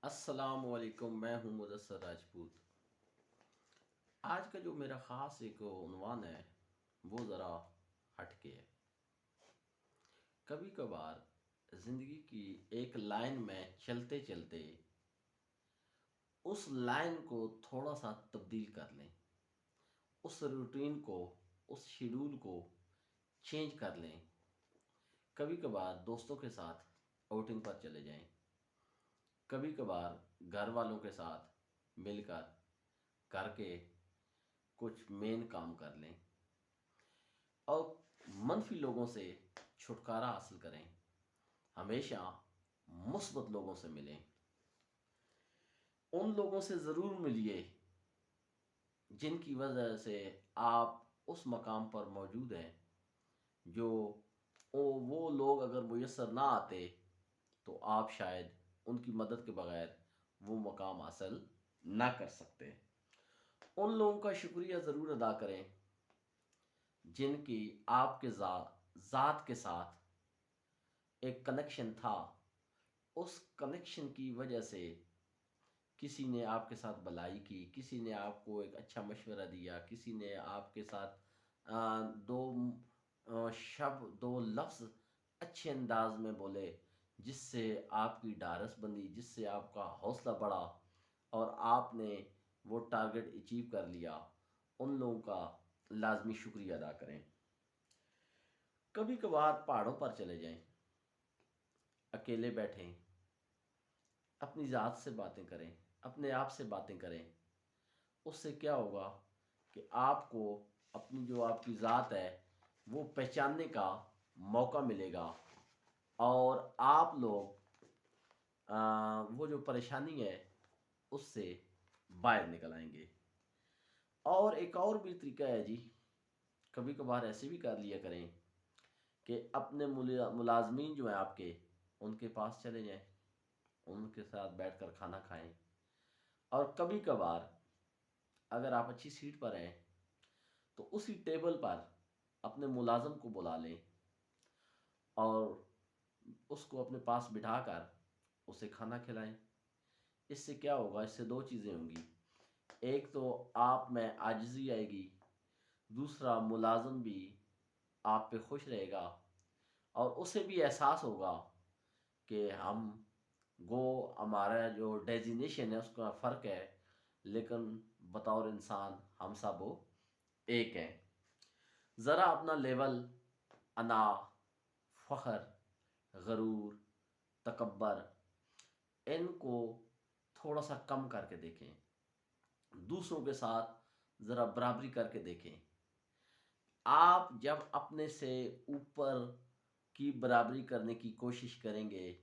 السلام علیکم، میں ہوں مدثر راجپوت۔ آج کا جو میرا خاص ایک عنوان ہے وہ ذرا ہٹ کے ہے۔ کبھی کبھار زندگی کی ایک لائن میں چلتے چلتے اس لائن کو تھوڑا سا تبدیل کر لیں، اس روٹین کو، اس شیڈول کو چینج کر لیں۔ کبھی کبھار دوستوں کے ساتھ آؤٹنگ پر چلے جائیں، کبھی کبھار گھر والوں کے ساتھ مل کر گھر کے کچھ مین کام کر لیں اور منفی لوگوں سے چھٹکارا حاصل کریں۔ ہمیشہ مثبت لوگوں سے ملیں، ان لوگوں سے ضرور ملیے جن کی وجہ سے آپ اس مقام پر موجود ہیں۔ جو وہ لوگ اگر میسر نہ آتے تو آپ شاید ان کی مدد کے بغیر وہ مقام حاصل نہ کر سکتے۔ ان لوگوں کا شکریہ ضرور ادا کریں جن کی آپ کے ذات کے ساتھ ایک کنیکشن تھا۔ اس کنیکشن کی وجہ سے کسی نے آپ کے ساتھ بھلائی کی، کسی نے آپ کو ایک اچھا مشورہ دیا، کسی نے آپ کے ساتھ دو لفظ اچھے انداز میں بولے، جس سے آپ کی ڈھارس بندی، جس سے آپ کا حوصلہ بڑھا اور آپ نے وہ ٹارگٹ اچیو کر لیا۔ ان لوگوں کا لازمی شکریہ ادا کریں۔ کبھی کبھار پہاڑوں پر چلے جائیں، اکیلے بیٹھیں، اپنی ذات سے باتیں کریں، اپنے آپ سے باتیں کریں۔ اس سے کیا ہوگا کہ آپ کو اپنی جو آپ کی ذات ہے وہ پہچاننے کا موقع ملے گا اور آپ لوگ وہ جو پریشانی ہے اس سے باہر نکل آئیں گے۔ اور ایک اور بھی طریقہ ہے جی، کبھی کبھار ایسے بھی کر لیا کریں کہ اپنے ملازمین جو ہیں آپ کے، ان کے پاس چلے جائیں، ان کے ساتھ بیٹھ کر کھانا کھائیں۔ اور کبھی کبھار اگر آپ اچھی سیٹ پر ہیں تو اسی ٹیبل پر اپنے ملازم کو بلا لیں اور اس کو اپنے پاس بٹھا کر اسے کھانا کھلائیں۔ اس سے کیا ہوگا؟ اس سے دو چیزیں ہوں گی۔ ایک تو آپ میں عاجزی آئے گی، دوسرا ملازم بھی آپ پہ خوش رہے گا اور اسے بھی احساس ہوگا کہ ہمارا جو ڈیزینیشن ہے اس کا فرق ہے، لیکن بطور انسان ہم سب ایک ہیں۔ ذرا اپنا لیول، انا، فخر، غرور، تکبر، ان کو تھوڑا سا کم کر کے دیکھیں۔ دوسروں کے ساتھ ذرا برابری کر کے دیکھیں۔ آپ جب اپنے سے اوپر کی برابری کرنے کی کوشش کریں گے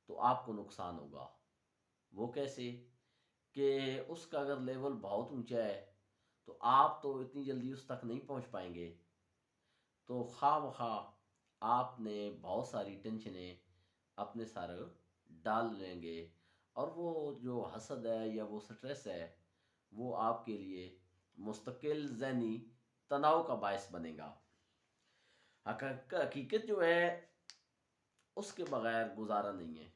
تو آپ کو نقصان ہوگا۔ وہ کیسے؟ کہ اس کا اگر لیول بہت اونچا ہے تو آپ تو اتنی جلدی اس تک نہیں پہنچ پائیں گے، تو خواہ مخواہ آپ نے بہت ساری ٹینشنیں اپنے سارے ڈال لیں گے اور وہ جو حسد ہے یا وہ سٹریس ہے وہ آپ کے لیے مستقل ذہنی تناؤ کا باعث بنے گا۔ حقیقت جو ہے اس کے بغیر گزارا نہیں ہے۔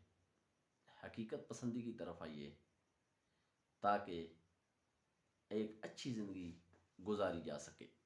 حقیقت پسندی کی طرف آئیے تاکہ ایک اچھی زندگی گزاری جا سکے۔